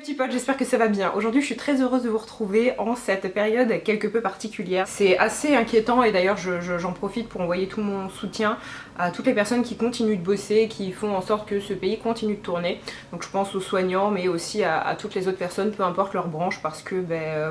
petits potes, j'espère que ça va bien. Aujourd'hui je suis très heureuse de vous retrouver en cette période quelque peu particulière. C'est assez inquiétant et d'ailleurs j'en profite pour envoyer tout mon soutien à toutes les personnes qui continuent de bosser, qui font en sorte que ce pays continue de tourner. Donc je pense aux soignants mais aussi à toutes les autres personnes, peu importe leur branche, parce que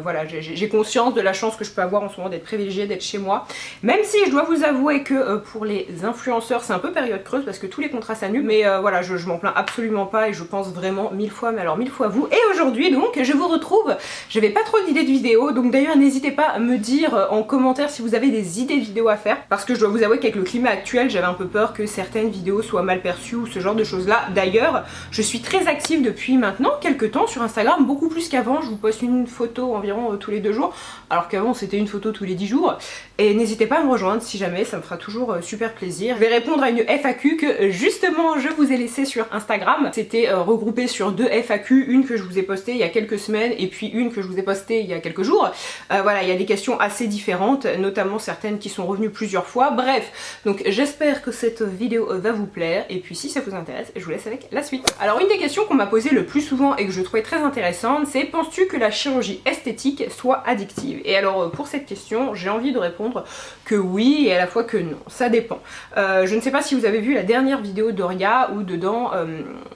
voilà, j'ai conscience de la chance que je peux avoir en ce moment d'être privilégiée, d'être chez moi. Même si je dois vous avouer que pour les influenceurs c'est un peu période creuse parce que tous les contrats s'annulent, mais voilà, je m'en plains absolument pas et je pense vraiment mille fois, mais alors mille fois vous. Et aujourd'hui donc je vous retrouve, j'avais pas trop d'idées de vidéos, donc d'ailleurs n'hésitez pas à me dire en commentaire si vous avez des idées de vidéos à faire, parce que je dois vous avouer qu'avec le climat actuel j'avais un peu peur que certaines vidéos soient mal perçues ou ce genre de choses là. D'ailleurs je suis très active depuis maintenant quelques temps sur Instagram, beaucoup plus qu'avant. Je vous poste une photo environ tous les 2 jours, alors qu'avant c'était une photo tous les 10 jours. Et n'hésitez pas à me rejoindre si jamais, ça me fera toujours super plaisir. Je vais répondre à une FAQ que justement je vous ai laissée sur Instagram. C'était regroupé sur 2 FAQ, une que je vous ai postée il y a quelques semaines et puis une que je vous ai postée il y a quelques jours. Voilà, il y a des questions assez différentes, notamment certaines qui sont revenues plusieurs fois. Bref, donc j'espère que cette vidéo va vous plaire, et puis si ça vous intéresse, je vous laisse avec la suite. Alors une des questions qu'on m'a posée le plus souvent et que je trouvais très intéressante, c'est: penses-tu que la chirurgie esthétique soit addictive? Et alors pour cette question, j'ai envie de répondre que oui et à la fois que non, ça dépend. Je ne sais pas si vous avez vu la dernière vidéo d'Oria où dedans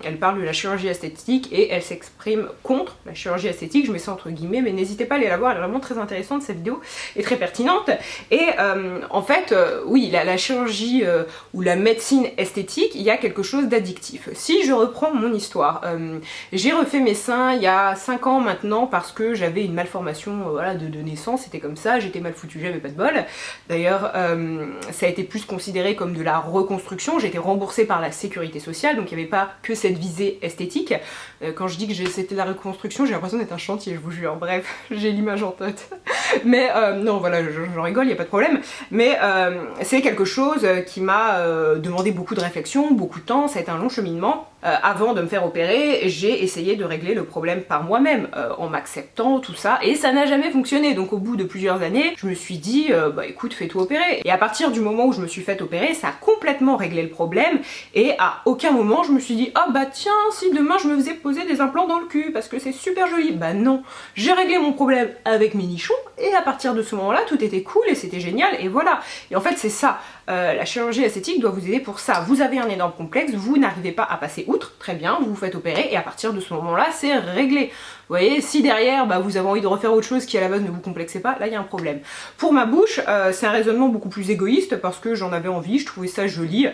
elle parle de la chirurgie esthétique et elle s'exprime contre la chirurgie esthétique, je mets ça entre guillemets, mais n'hésitez pas à aller la voir, elle est vraiment très intéressante, cette vidéo est très pertinente. Et en fait oui, la chirurgie ou la médecine esthétique, il y a quelque chose d'addictif. Si je reprends mon histoire, j'ai refait mes seins il y a 5 ans maintenant parce que j'avais une malformation voilà, de naissance, c'était comme ça, j'étais mal foutue, j'avais pas de bol. D'ailleurs ça a été plus considéré comme de la reconstruction, j'ai été remboursée par la sécurité sociale, donc il n'y avait pas que cette visée esthétique. Quand je dis que c'était de la reconstruction, j'ai l'impression d'être un chantier, je vous jure, bref, j'ai l'image en tête. Mais non voilà, j'en rigole, il n'y a pas de problème, mais c'est quelque chose qui m'a demandé beaucoup de réflexion, beaucoup de temps, ça a été un long cheminement. Avant de me faire opérer, j'ai essayé de régler le problème par moi-même, en m'acceptant, tout ça, et ça n'a jamais fonctionné. Donc au bout de plusieurs années, je me suis dit, bah écoute, fais-toi opérer. Et à partir du moment où je me suis fait opérer, ça a complètement réglé le problème, et à aucun moment je me suis dit, ah bah tiens, si demain je me faisais poser des implants dans le cul, parce que c'est super joli. Bah non, j'ai réglé mon problème avec mes nichons, et à partir de ce moment-là, tout était cool, et c'était génial, et voilà. Et en fait c'est ça, la chirurgie esthétique doit vous aider pour ça. Vous avez un énorme complexe, vous n'arrivez pas à passer outre, très bien, vous vous faites opérer et à partir de ce moment-là, c'est réglé. Vous voyez, si derrière, bah, vous avez envie de refaire autre chose qui à la base ne vous complexait pas, là il y a un problème. Pour ma bouche, c'est un raisonnement beaucoup plus égoïste parce que j'en avais envie, je trouvais ça joli.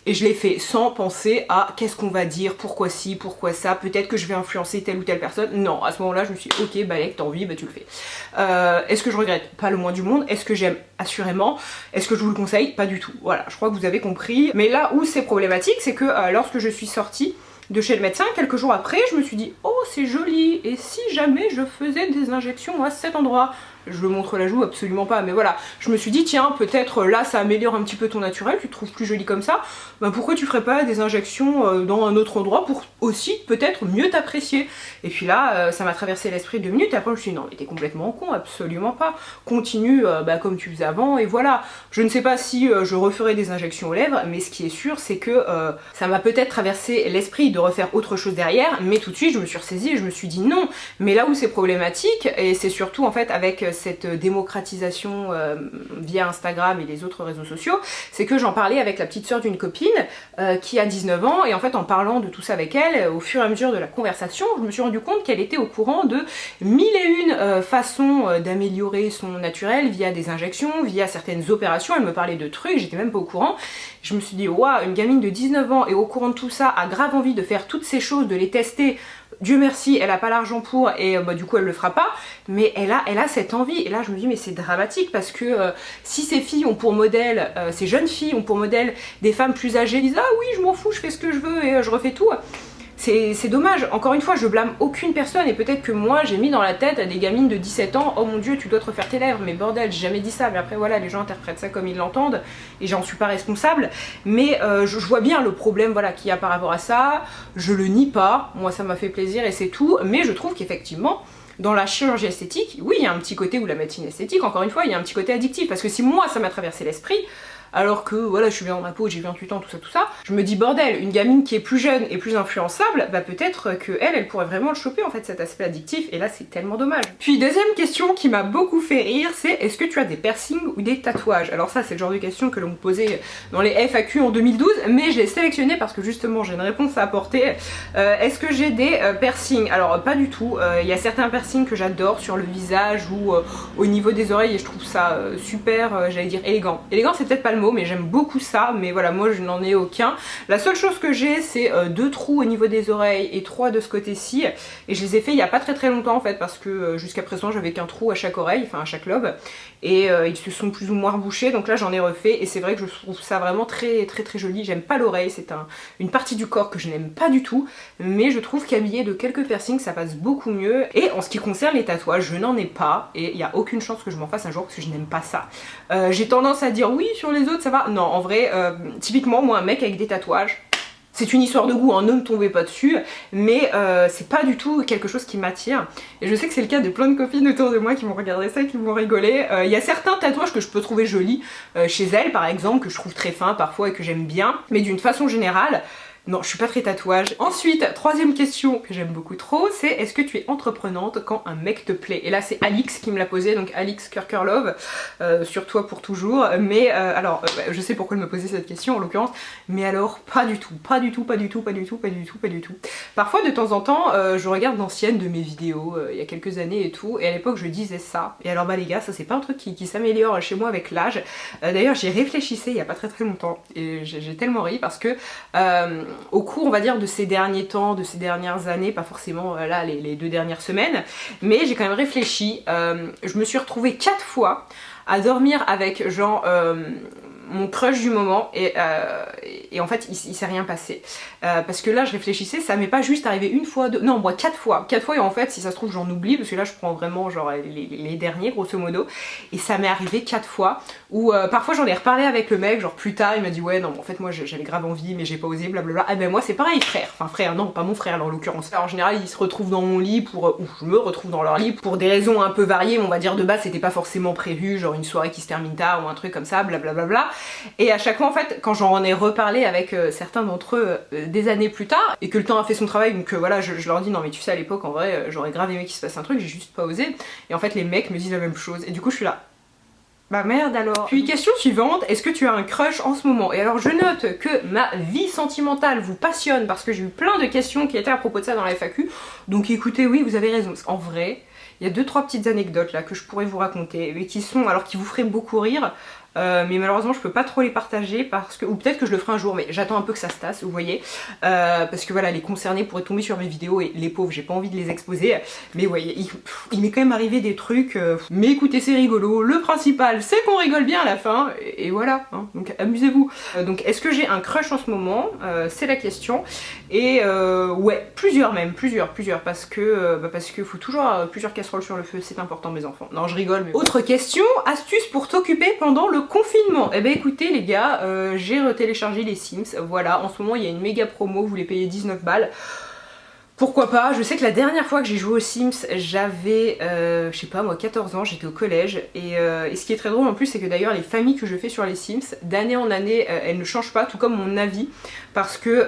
Et je l'ai fait sans penser à qu'est-ce qu'on va dire, pourquoi ci, pourquoi ça, peut-être que je vais influencer telle ou telle personne. Non, à ce moment-là, je me suis dit, ok, bah t'as envie, bah tu le fais. Est-ce que je regrette? Pas le moins du monde. Est-ce que j'aime? Assurément. Est-ce que je vous le conseille? Pas du tout. Voilà, je crois que vous avez compris. Mais là où c'est problématique, c'est que lorsque je suis sortie de chez le médecin, quelques jours après, je me suis dit, oh c'est joli, et si jamais je faisais des injections à cet endroit? Je le montre la joue, absolument pas, mais voilà, je me suis dit tiens, peut-être là ça améliore un petit peu ton naturel, tu te trouves plus jolie comme ça, bah pourquoi tu ferais pas des injections dans un autre endroit pour aussi peut-être mieux t'apprécier? Et puis là, ça m'a traversé l'esprit 2 minutes, et après je me suis dit non mais t'es complètement con, absolument pas, continue bah, comme tu faisais avant, et voilà. Je ne sais pas si je referai des injections aux lèvres, mais ce qui est sûr c'est que ça m'a peut-être traversé l'esprit de refaire autre chose derrière, mais tout de suite je me suis ressaisie et je me suis dit non. Mais là où c'est problématique, et c'est surtout en fait avec cette démocratisation via Instagram et les autres réseaux sociaux, c'est que j'en parlais avec la petite sœur d'une copine qui a 19 ans, et en fait en parlant de tout ça avec elle, au fur et à mesure de la conversation, je me suis rendu compte qu'elle était au courant de 1001 façons d'améliorer son naturel via des injections, via certaines opérations. Elle me parlait de trucs, j'étais même pas au courant. Je me suis dit waouh, une gamine de 19 ans est au courant de tout ça, a grave envie de faire toutes ces choses, de les tester. Dieu merci, elle a pas l'argent pour, et bah, du coup elle le fera pas, mais elle a cette envie. Et là je me dis mais c'est dramatique parce que si ces filles ont pour modèle, ces jeunes filles ont pour modèle des femmes plus âgées, disent ah oui je m'en fous, je fais ce que je veux et je refais tout. C'est dommage, encore une fois je blâme aucune personne, et peut-être que moi j'ai mis dans la tête à des gamines de 17 ans, oh mon dieu tu dois te refaire tes lèvres, mais bordel j'ai jamais dit ça, mais après voilà les gens interprètent ça comme ils l'entendent et j'en suis pas responsable, mais je vois bien le problème voilà, qu'il y a par rapport à ça, je le nie pas, moi ça m'a fait plaisir et c'est tout, mais je trouve qu'effectivement dans la chirurgie esthétique, oui il y a un petit côté, ou la médecine esthétique encore une fois, il y a un petit côté addictif, parce que si moi ça m'a traversé l'esprit, alors que voilà je suis bien dans ma peau, j'ai 28 ans, tout ça, je me dis bordel, une gamine qui est plus jeune et plus influençable, bah peut-être que elle pourrait vraiment le choper en fait cet aspect addictif, et là c'est tellement dommage. Puis deuxième question qui m'a beaucoup fait rire, c'est est-ce que tu as des piercings ou des tatouages? Alors ça c'est le genre de question que l'on me posait dans les FAQ en 2012, mais je l'ai sélectionné parce que justement j'ai une réponse à apporter. Est-ce que j'ai des piercings? Alors pas du tout, il y a certains piercings que j'adore sur le visage ou au niveau des oreilles et je trouve ça super, j'allais dire élégant. Élégant c'est peut-être pas le mot, mais j'aime beaucoup ça, mais voilà moi je n'en ai aucun. La seule chose que j'ai c'est 2 trous au niveau des oreilles et 3 de ce côté-ci, et je les ai fait il y a pas très longtemps en fait parce que jusqu'à présent j'avais qu'un trou à chaque oreille, enfin à chaque lobe, et ils se sont plus ou moins rebouchés, donc là j'en ai refait et c'est vrai que je trouve ça vraiment très joli. J'aime pas l'oreille, c'est une partie du corps que je n'aime pas du tout, mais je trouve qu'habillé de quelques piercings ça passe beaucoup mieux. Et en ce qui concerne les tatouages, je n'en ai pas et il n'y a aucune chance que je m'en fasse un jour parce que je n'aime pas ça. J'ai tendance à dire oui sur les autres ça va, non en vrai typiquement moi un mec avec des tatouages, c'est une histoire de goût, hein, ne me tombez pas dessus, mais c'est pas du tout quelque chose qui m'attire. Et je sais que c'est le cas de plein de copines autour de moi qui m'ont regardé ça et qui m'ont rigolé. Il y a certains tatouages que je peux trouver jolis, chez elles par exemple, que je trouve très fins parfois et que j'aime bien, mais d'une façon générale, non, je suis pas très tatouage. Ensuite, troisième question que j'aime beaucoup trop, c'est est-ce que tu es entreprenante quand un mec te plaît? Et là c'est Alix qui me l'a posé, donc Alix Kirkerlove, sur toi pour toujours. Mais alors, je sais pourquoi elle me posait cette question en l'occurrence, mais alors pas du tout, pas du tout. Parfois de temps en temps, je regarde l'ancienne de mes vidéos, il y a quelques années et tout, et à l'époque je disais ça. Et alors bah les gars, ça c'est pas un truc qui s'améliore chez moi avec l'âge. D'ailleurs j'y réfléchissais il y a pas très longtemps, et j'ai tellement ri parce que au cours on va dire de ces derniers temps, de ces dernières années, pas forcément là les 2 dernières semaines, mais j'ai quand même réfléchi, je me suis retrouvée 4 fois à dormir avec genre mon crush du moment, et en fait il s'est rien passé, parce que là je réfléchissais, ça m'est pas juste arrivé une fois, non moi 4 fois, et en fait si ça se trouve j'en oublie parce que là je prends vraiment genre les derniers grosso modo, et ça m'est arrivé 4 fois où parfois j'en ai reparlé avec le mec genre plus tard, il m'a dit ouais non en fait moi j'avais grave envie mais j'ai pas osé blablabla. Ah ben moi c'est pareil frère, non pas mon frère là en l'occurrence. En général ils se retrouvent dans mon lit ou je me retrouve dans leur lit pour des raisons un peu variées, mais on va dire de base c'était pas forcément prévu, genre une soirée qui se termine tard ou un truc comme ça, blablabla. Et à chaque fois en fait quand j'en ai reparlé avec certains d'entre eux des années plus tard et que le temps a fait son travail, donc voilà je leur dis non mais tu sais à l'époque en vrai j'aurais grave aimé qu'il se passe un truc, j'ai juste pas osé, et en fait les mecs me disent la même chose et du coup je suis là bah merde alors. Puis question suivante, est-ce que tu as un crush en ce moment? Et alors je note que ma vie sentimentale vous passionne parce que j'ai eu plein de questions qui étaient à propos de ça dans la FAQ, donc écoutez oui vous avez raison, en vrai il y a 2-3 petites anecdotes là que je pourrais vous raconter et qui vous feraient beaucoup rire. Mais malheureusement je peux pas trop les partager parce que, ou peut-être que je le ferai un jour, mais j'attends un peu que ça se tasse, vous voyez, parce que voilà les concernés pourraient tomber sur mes vidéos et les pauvres j'ai pas envie de les exposer, mais vous voyez il m'est quand même arrivé des trucs, mais écoutez c'est rigolo, le principal c'est qu'on rigole bien à la fin et voilà hein, donc amusez-vous. Donc est-ce que j'ai un crush en ce moment, c'est la question, et ouais plusieurs parce que faut toujours plusieurs casseroles sur le feu, c'est important mes enfants. Non je rigole mais... Autre question, astuce pour t'occuper pendant le confinement. Eh ben écoutez les gars, j'ai retéléchargé les Sims, voilà, en ce moment il y a une méga promo, vous les payez 19 balles. Pourquoi pas, je sais que la dernière fois que j'ai joué aux Sims, j'avais, je sais pas moi, 14 ans, j'étais au collège, et ce qui est très drôle en plus, c'est que d'ailleurs les familles que je fais sur les Sims, d'année en année, elles ne changent pas, tout comme mon avis, parce que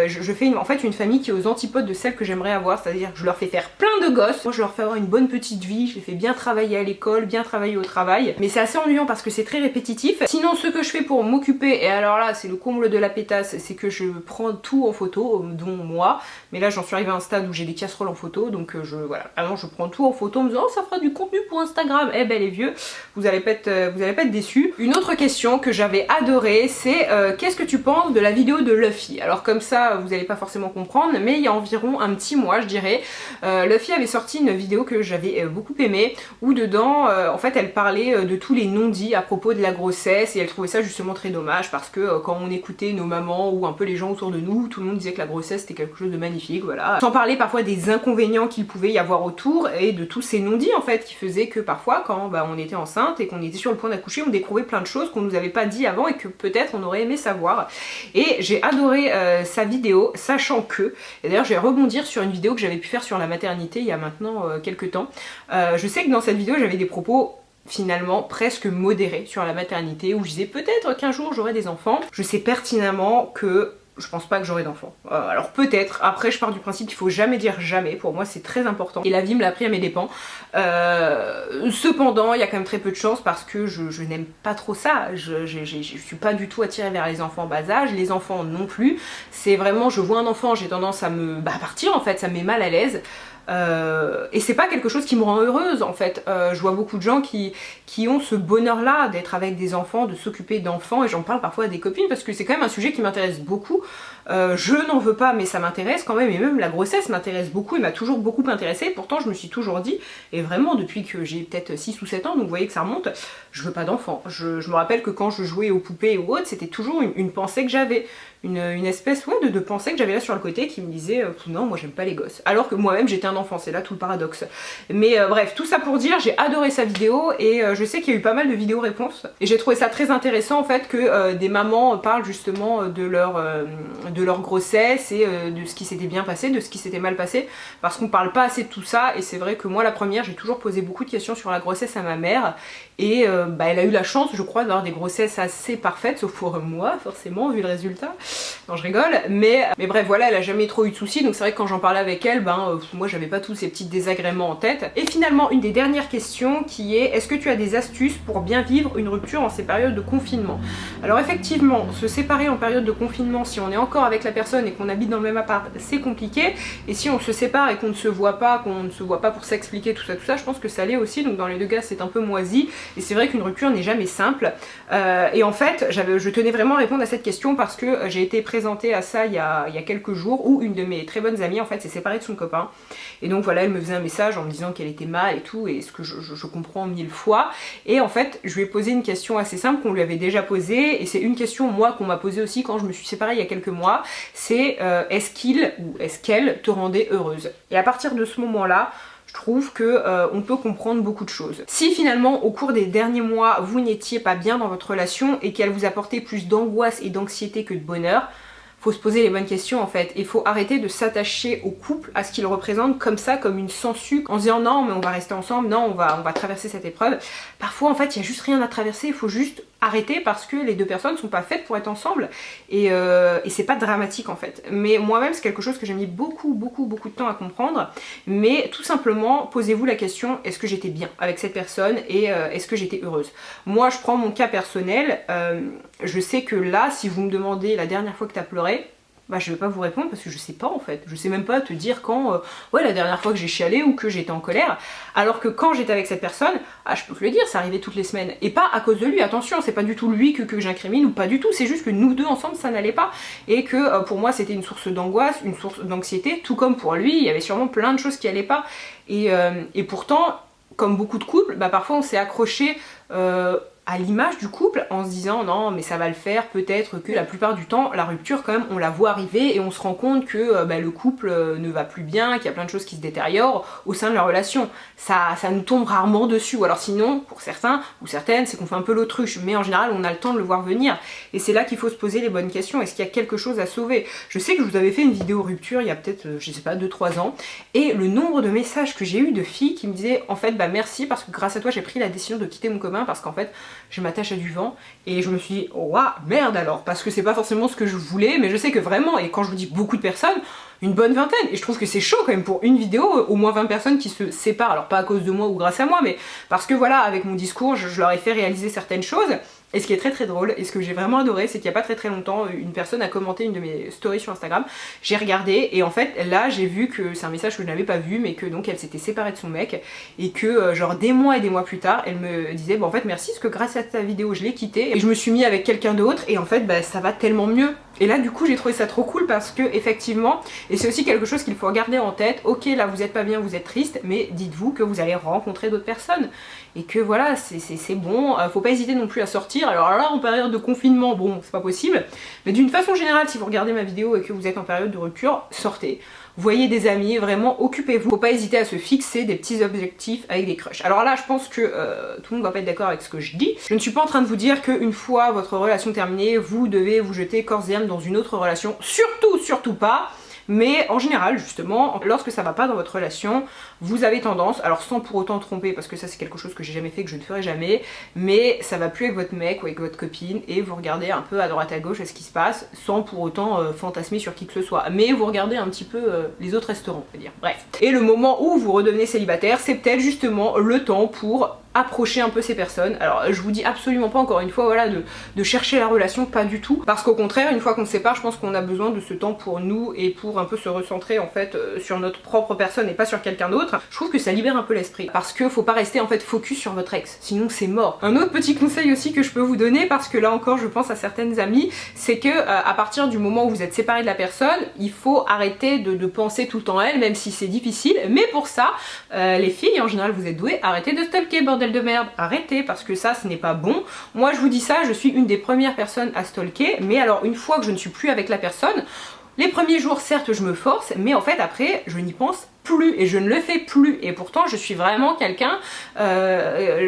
je fais en fait une famille qui est aux antipodes de celle que j'aimerais avoir, c'est-à-dire que je leur fais faire plein de gosses, moi je leur fais avoir une bonne petite vie, je les fais bien travailler à l'école, bien travailler au travail, mais c'est assez ennuyant parce que c'est très répétitif. Sinon ce que je fais pour m'occuper, et alors là c'est le comble de la pétasse, c'est que je prends tout en photo, dont moi, mais là j'en suis arrivée à un stade où j'ai des casseroles en photo, donc voilà, vraiment je prends tout en photo en me disant oh ça fera du contenu pour Instagram. Eh ben les vieux, vous allez pas être déçus. Une autre question que j'avais adorée, c'est qu'est-ce que tu penses de la vidéo de Luffy? Alors comme ça vous allez pas forcément comprendre, mais il y a environ un petit mois je dirais, Luffy avait sorti une vidéo que j'avais beaucoup aimée, où dedans en fait elle parlait de tous les non-dits à propos de la grossesse, et elle trouvait ça justement très dommage parce que quand on écoutait nos mamans ou un peu les gens autour de nous, tout le monde disait que la grossesse c'était quelque chose de magnifique, voilà. Sans parler parfois des inconvénients qu'il pouvait y avoir autour et de tous ces non-dits en fait qui faisaient que parfois quand on était enceinte et qu'on était sur le point d'accoucher, on découvrait plein de choses qu'on nous avait pas dit avant et que peut-être on aurait aimé savoir. Et j'ai adoré sa vidéo, sachant que, et d'ailleurs je vais rebondir sur une vidéo que j'avais pu faire sur la maternité il y a maintenant quelques temps. Je sais que dans cette vidéo j'avais des propos finalement presque modérée sur la maternité, où je disais peut-être qu'un jour j'aurai des enfants. Je sais pertinemment que je pense pas que j'aurai d'enfants. Alors peut-être, après je pars du principe qu'il faut jamais dire jamais, pour moi c'est très important. Et la vie me l'a appris à mes dépens. Cependant, il y a quand même très peu de chance parce que je n'aime pas trop ça. Je suis pas du tout attirée vers les enfants en bas âge, les enfants non plus. C'est vraiment, je vois un enfant, j'ai tendance à me partir en fait, ça me met mal à l'aise. Et c'est pas quelque chose qui me rend heureuse en fait. Je vois beaucoup de gens qui ont ce bonheur là d'être avec des enfants, de s'occuper d'enfants, et j'en parle parfois à des copines parce que c'est quand même un sujet qui m'intéresse beaucoup. Je n'en veux pas mais ça m'intéresse quand même, et même la grossesse m'intéresse beaucoup et m'a toujours beaucoup intéressée. Pourtant je me suis toujours dit, et vraiment depuis que j'ai peut-être 6 ou 7 ans, donc vous voyez que ça remonte, je veux pas d'enfants. Je me rappelle que quand je jouais aux poupées ou autres, c'était toujours une pensée que j'avais. Une espèce de pensée que j'avais là sur le côté qui me disait non, moi j'aime pas les gosses, alors que moi-même j'étais un enfant, c'est là tout le paradoxe. Mais bref, tout ça pour dire, j'ai adoré sa vidéo, et je sais qu'il y a eu pas mal de vidéos réponses, et j'ai trouvé ça très intéressant en fait que des mamans parlent justement de leur grossesse et de ce qui s'était bien passé, de ce qui s'était mal passé, parce qu'on parle pas assez de tout ça. Et c'est vrai que moi la première, j'ai toujours posé beaucoup de questions sur la grossesse à ma mère, et elle a eu la chance je crois d'avoir des grossesses assez parfaites, sauf pour moi forcément vu le résultat. Non, je rigole, mais bref, voilà, elle a jamais trop eu de soucis, donc c'est vrai que quand j'en parlais avec elle, moi j'avais pas tous ces petits désagréments en tête. Et finalement, une des dernières questions qui est, est-ce que tu as des astuces pour bien vivre une rupture en ces périodes de confinement? Alors effectivement, se séparer en période de confinement, si on est encore avec la personne et qu'on habite dans le même appart, c'est compliqué, et si on se sépare et qu'on ne se voit pas, pour s'expliquer tout ça, je pense que ça l'est aussi, donc dans les deux cas c'est un peu moisi, et c'est vrai qu'une rupture n'est jamais simple. Et en fait, je tenais vraiment à répondre à cette question parce que j'ai été présentée à ça il y a quelques jours, où une de mes très bonnes amies en fait s'est séparée de son copain, et donc voilà, elle me faisait un message en me disant qu'elle était mal et tout, et ce que je comprends 1000 fois. Et en fait je lui ai posé une question assez simple qu'on lui avait déjà posée, et c'est une question moi qu'on m'a posée aussi quand je me suis séparée il y a quelques mois, c'est est-ce qu'il ou est-ce qu'elle te rendait heureuse? Et à partir de ce moment là, je trouve que on peut comprendre beaucoup de choses. Si finalement au cours des derniers mois vous n'étiez pas bien dans votre relation et qu'elle vous apportait plus d'angoisse et d'anxiété que de bonheur, faut se poser les bonnes questions en fait, et faut arrêter de s'attacher au couple, à ce qu'il représente comme ça, comme une sangsue, en se disant non mais on va rester ensemble, non on va traverser cette épreuve. Parfois en fait il y a juste rien à traverser, il faut juste arrêter parce que les deux personnes sont pas faites pour être ensemble, et c'est pas dramatique en fait. Mais moi-même c'est quelque chose que j'ai mis beaucoup de temps à comprendre, mais tout simplement posez-vous la question, est-ce que j'étais bien avec cette personne, et est-ce que j'étais heureuse? Moi je prends mon cas personnel, je sais que là si vous me demandez la dernière fois que t'as pleuré, je vais pas vous répondre parce que je sais pas en fait. Je sais même pas te dire quand, ouais la dernière fois que j'ai chialé ou que j'étais en colère. Alors que quand j'étais avec cette personne, je peux te le dire, ça arrivait toutes les semaines. Et pas à cause de lui, attention, c'est pas du tout lui que j'incrimine ou pas du tout, c'est juste que nous deux ensemble ça n'allait pas. Et que pour moi c'était une source d'angoisse, une source d'anxiété, tout comme pour lui, il y avait sûrement plein de choses qui allaient pas. Et pourtant, comme beaucoup de couples, parfois on s'est accroché à l'image du couple en se disant non mais ça va le faire, peut-être que la plupart du temps la rupture quand même on la voit arriver et on se rend compte que le couple ne va plus bien, qu'il y a plein de choses qui se détériorent au sein de la relation. Ça nous tombe rarement dessus, ou alors sinon pour certains ou certaines c'est qu'on fait un peu l'autruche, mais en général on a le temps de le voir venir, et c'est là qu'il faut se poser les bonnes questions. Est-ce qu'il y a quelque chose à sauver? Je sais que je vous avais fait une vidéo rupture il y a peut-être je sais pas 2-3 ans, et le nombre de messages que j'ai eu de filles qui me disaient en fait merci parce que grâce à toi j'ai pris la décision de quitter mon copain parce qu'en fait je m'attache à du vent, et je me suis dit waouh merde alors, parce que c'est pas forcément ce que je voulais, mais je sais que vraiment, et quand je vous dis beaucoup de personnes, une bonne vingtaine, et je trouve que c'est chaud quand même pour une vidéo, au moins 20 personnes qui se séparent, alors pas à cause de moi ou grâce à moi, mais parce que voilà, avec mon discours je leur ai fait réaliser certaines choses. Et ce qui est très drôle, et ce que j'ai vraiment adoré, c'est qu'il n'y a pas très longtemps, une personne a commenté une de mes stories sur Instagram, j'ai regardé, et en fait là j'ai vu que c'est un message que je n'avais pas vu, mais que donc elle s'était séparée de son mec, et que genre des mois et des mois plus tard, elle me disait en fait merci parce que grâce à ta vidéo je l'ai quitté, et je me suis mis avec quelqu'un d'autre, et en fait ça va tellement mieux. Et là du coup j'ai trouvé ça trop cool parce que effectivement, et c'est aussi quelque chose qu'il faut garder en tête, ok là vous êtes pas bien, vous êtes triste, mais dites-vous que vous allez rencontrer d'autres personnes, et que voilà c'est bon, faut pas hésiter non plus à sortir. Alors là en période de confinement bon c'est pas possible, mais d'une façon générale si vous regardez ma vidéo et que vous êtes en période de rupture, sortez, voyez des amis, vraiment occupez-vous, faut pas hésiter à se fixer des petits objectifs avec des crushs. Alors là je pense que tout le monde va pas être d'accord avec ce que je dis, je ne suis pas en train de vous dire qu'une fois votre relation terminée vous devez vous jeter corps et âme dans une autre relation, surtout pas. mais en général justement, lorsque ça va pas dans votre relation, vous avez tendance, alors sans pour autant tromper, parce que ça c'est quelque chose que j'ai jamais fait, que je ne ferai jamais, mais ça va plus avec votre mec ou avec votre copine et vous regardez un peu à droite à gauche à ce qui se passe, sans pour autant fantasmer sur qui que ce soit, mais vous regardez un petit peu les autres restaurants, on peut dire, bref. Et le moment où vous redevenez célibataire, c'est peut-être justement le temps pour approcher un peu ces personnes. Alors je vous dis absolument pas encore une fois voilà de chercher la relation, pas du tout, parce qu'au contraire une fois qu'on se sépare je pense qu'on a besoin de ce temps pour nous et pour un peu se recentrer en fait sur notre propre personne et pas sur quelqu'un d'autre. Je trouve que ça libère un peu l'esprit parce que faut pas rester en fait focus sur votre ex, sinon c'est mort. Un autre petit conseil aussi que je peux vous donner, parce que là encore je pense à certaines amies, c'est que à partir du moment où vous êtes séparés de la personne, il faut arrêter de penser tout le temps à elle, même si c'est difficile, mais pour ça les filles en général vous êtes douées, arrêtez de stalker, bordel de merde, arrêtez, parce que ça ce n'est pas bon. Moi je vous dis ça, je suis une des premières personnes à stalker, mais alors une fois que je ne suis plus avec la personne, les premiers jours certes je me force, mais en fait après je n'y pense plus et je ne le fais plus, et pourtant je suis vraiment quelqu'un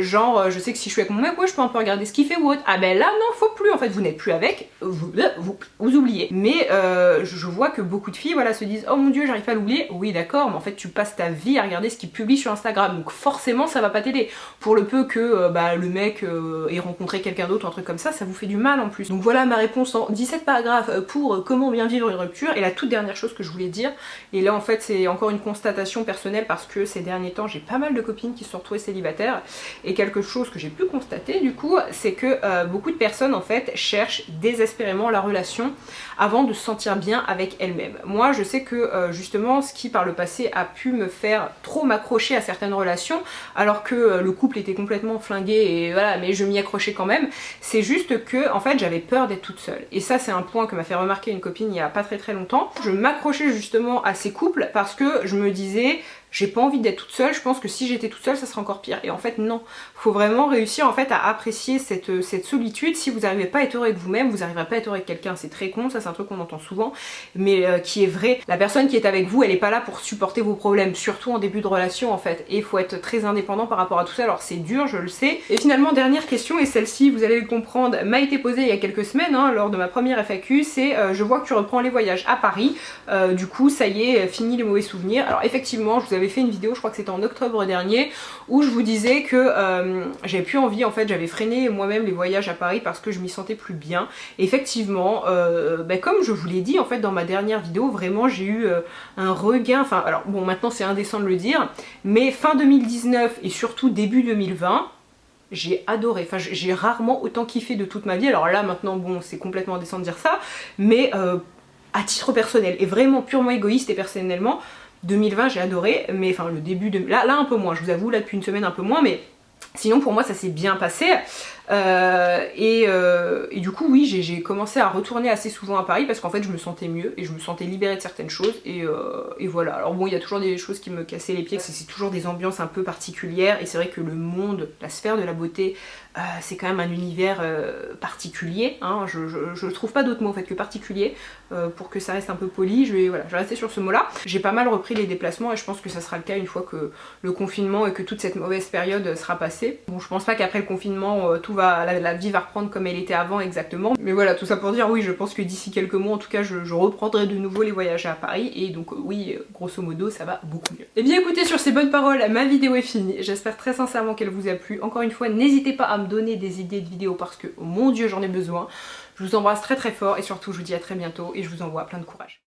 genre je sais que si je suis avec mon mec, ouais je peux un peu regarder ce qu'il fait ou autre, ah ben là non faut plus, en fait vous n'êtes plus avec, vous oubliez. Mais je vois que beaucoup de filles voilà se disent oh mon dieu j'arrive pas à l'oublier, oui d'accord mais en fait tu passes ta vie à regarder ce qu'il publie sur Instagram, donc forcément ça va pas t'aider, pour le peu que le mec ait rencontré quelqu'un d'autre ou un truc comme ça vous fait du mal en plus. Donc voilà ma réponse en 17 paragraphes pour comment bien vivre une rupture. Et la toute dernière chose que je voulais dire, et là en fait c'est encore une constatation personnelle parce que ces derniers temps j'ai pas mal de copines qui se sont retrouvées célibataires, et quelque chose que j'ai pu constater du coup c'est que beaucoup de personnes en fait cherchent désespérément la relation avant de se sentir bien avec elles-mêmes. Moi je sais que justement ce qui par le passé a pu me faire trop m'accrocher à certaines relations alors que le couple était complètement flingué et voilà, mais je m'y accrochais quand même, c'est juste que en fait j'avais peur d'être toute seule, et ça c'est un point que m'a fait remarquer une copine il y a pas très longtemps. Je m'accrochais justement à ces couples parce que je me disais j'ai pas envie d'être toute seule, je pense que si j'étais toute seule ça serait encore pire. Et en fait non, faut vraiment réussir en fait à apprécier cette solitude. Si vous n'arrivez pas à être heureux avec vous-même, vous n'arriverez pas à être heureux avec quelqu'un. C'est très con, ça c'est un truc qu'on entend souvent, mais qui est vrai. La personne qui est avec vous, elle est pas là pour supporter vos problèmes, surtout en début de relation en fait. Et il faut être très indépendant par rapport à tout ça, alors c'est dur, je le sais. Et finalement dernière question, et celle-ci vous allez le comprendre, m'a été posée il y a quelques semaines lors de ma première FAQ, c'est je vois que tu reprends les voyages à Paris, du coup ça y est, fini les mauvais souvenirs. Alors effectivement je vous avais fait une vidéo, je crois que c'était en octobre dernier, où je vous disais que j'avais plus envie, en fait j'avais freiné moi-même les voyages à Paris parce que je m'y sentais plus bien. Et effectivement comme je vous l'ai dit en fait dans ma dernière vidéo, vraiment j'ai eu un regain, enfin alors bon maintenant c'est indécent de le dire, mais fin 2019 et surtout début 2020 j'ai adoré, enfin j'ai rarement autant kiffé de toute ma vie. Alors là maintenant bon c'est complètement indécent de dire ça, mais à titre personnel et vraiment purement égoïste et personnellement 2020 j'ai adoré, mais enfin le début de... Là un peu moins, je vous avoue, là depuis une semaine un peu moins, mais sinon pour moi ça s'est bien passé. Et du coup oui j'ai commencé à retourner assez souvent à Paris parce qu'en fait je me sentais mieux et je me sentais libérée de certaines choses, et voilà. Alors bon il y a toujours des choses qui me cassaient les pieds, c'est toujours des ambiances un peu particulières, et c'est vrai que le monde, la sphère de la beauté c'est quand même un univers particulier, je trouve pas d'autre mot en fait que particulier pour que ça reste un peu poli. Je vais rester sur ce mot là. J'ai pas mal repris les déplacements et je pense que ça sera le cas une fois que le confinement et que toute cette mauvaise période sera passée. Bon je pense pas qu'après le confinement la vie va reprendre comme elle était avant exactement, mais voilà, tout ça pour dire oui je pense que d'ici quelques mois en tout cas je reprendrai de nouveau les voyages à Paris, et donc oui grosso modo ça va beaucoup mieux. Et bien écoutez, sur ces bonnes paroles ma vidéo est finie, j'espère très sincèrement qu'elle vous a plu. Encore une fois n'hésitez pas à me donner des idées de vidéos parce que oh mon dieu j'en ai besoin. Je vous embrasse très fort et surtout je vous dis à très bientôt et je vous envoie plein de courage.